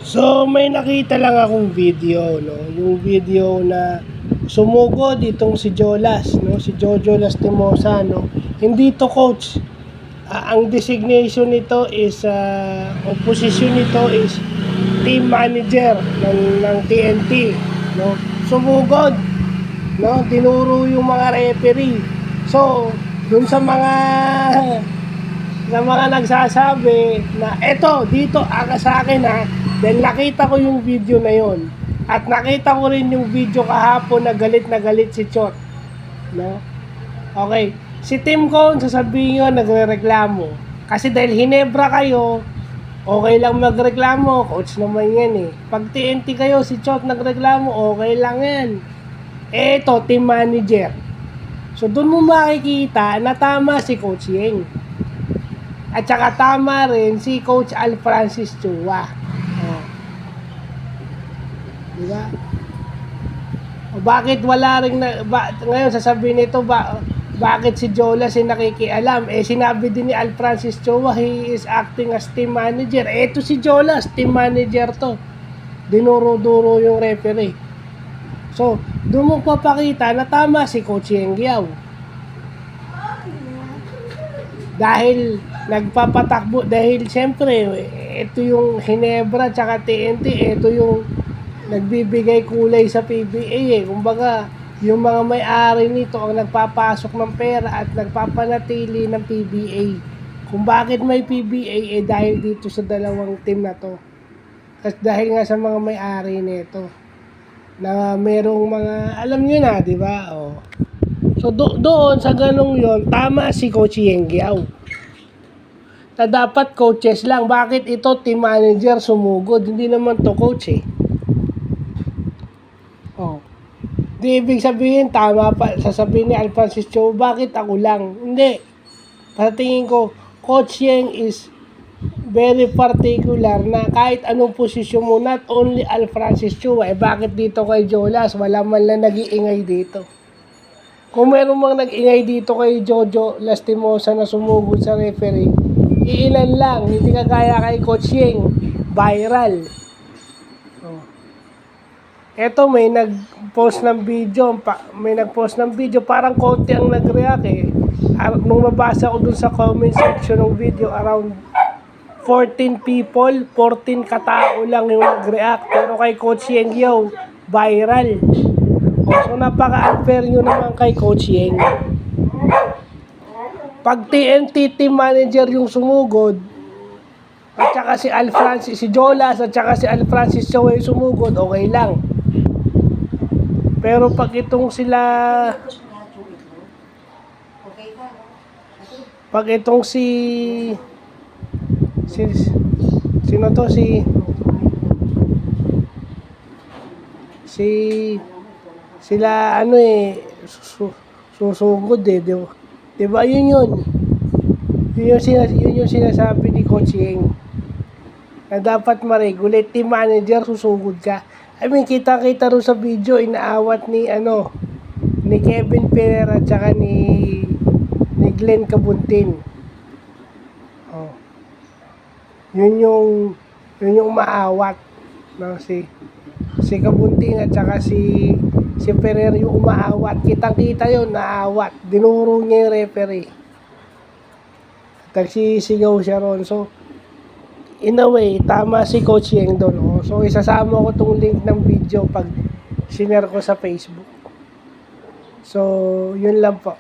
So, may nakita lang akong video, no? Yung video na sumugod itong si Jolas, no? Si Jojo Lastimosa, no? Hindi to coach. Ang designation nito is, o posisyon nito is team manager ng TNT, no? Sumugod, no? Dinuro yung mga referee. So, dun sa mga nagsasabi na eto dito sa akin ha, then nakita ko yung video na yon at nakita ko rin yung video kahapon na galit si Chot, no? Okay, si Tim Cone sasabihin nyo nagrereklamo kasi dahil Hinebra kayo, okay lang magreklamo, coach naman yan eh. Pag TNT kayo, si Chot nagreklamo, okay lang yan. Eto, team manager. So doon mo makikita na tama si Coach Yeng. At saka tama rin si Coach Al Francis Chua. Oh. Diba? O bakit wala rin ngayon sasabihin nito bakit si Jolas nakikialam? Sinabi din ni Al Francis Chua, he is acting as team manager. Ito si Jolas, team manager to. Dinuro-duro yung referee. So, doon mo papakita na tama si Coach Yeng Guiao. Dahil nagpapatakbo, dahil siyempre ito yung Hinebra tsaka TNT, ito yung nagbibigay kulay sa PBA kumbaga yung mga may-ari nito ang nagpapasok ng pera at nagpapanatili ng PBA. Kung bakit may PBA dahil dito sa dalawang team na to, at dahil nga sa mga may-ari nito na merong mga alam nyo na, di ba? Oh. So doon sa ganong yon, tama si Coach Yeng Guiao na dapat coaches lang. Bakit ito team manager sumugod? Hindi naman to coach eh. Oh. Di ibig sabihin tama pa sasabihin ni Al Francis Chua, bakit ako lang? Hindi. Sa tingin ko, Coach Yeng is very particular na kahit anong posisyon mo, not only Al Francis Chua, bakit dito kay Jolas wala man lang nag-iingay dito? Kung meron mang nag-ingay dito kay Jojo Lastimosa na sumugod sa referee, iilan lang, hindi kagaya kay Coach Yeng, viral. Oh. Eto may nag-post ng video, parang konti ang nag-react eh. Nung mabasa ko dun sa comment section ng video, around 14 people, 14 katao lang yung nag-react. Pero kay Coach Yeng Guiao, viral. So napaka-unfair nyo naman kay Coach Yeng. Pag TNT team manager yung sumugod, at saka si Jolas at saka si Al Francis Chua yung sumugod, okay lang. Pero pag itong sino to sila susugod eh, diba yun yung sinasabi ni Coach Yeng na dapat ma-regulate, team manager susugod ka. I mean, kita-kita rin sa video, inaawat ni Kevin Pereira at saka ni Glenn Cabuntin. Oh. Yun yung maawat, no? Si Cabuntin at saka si Pereira yung umaawat. Kitang-kita yun, naawat. Dinuro niya yung referee. Nagsisigaw siya ron. So, in a way, tama si Coach Yeng doon. Oh. So, isasama ko tong link ng video pag sinare ko sa Facebook. So, yun lang po.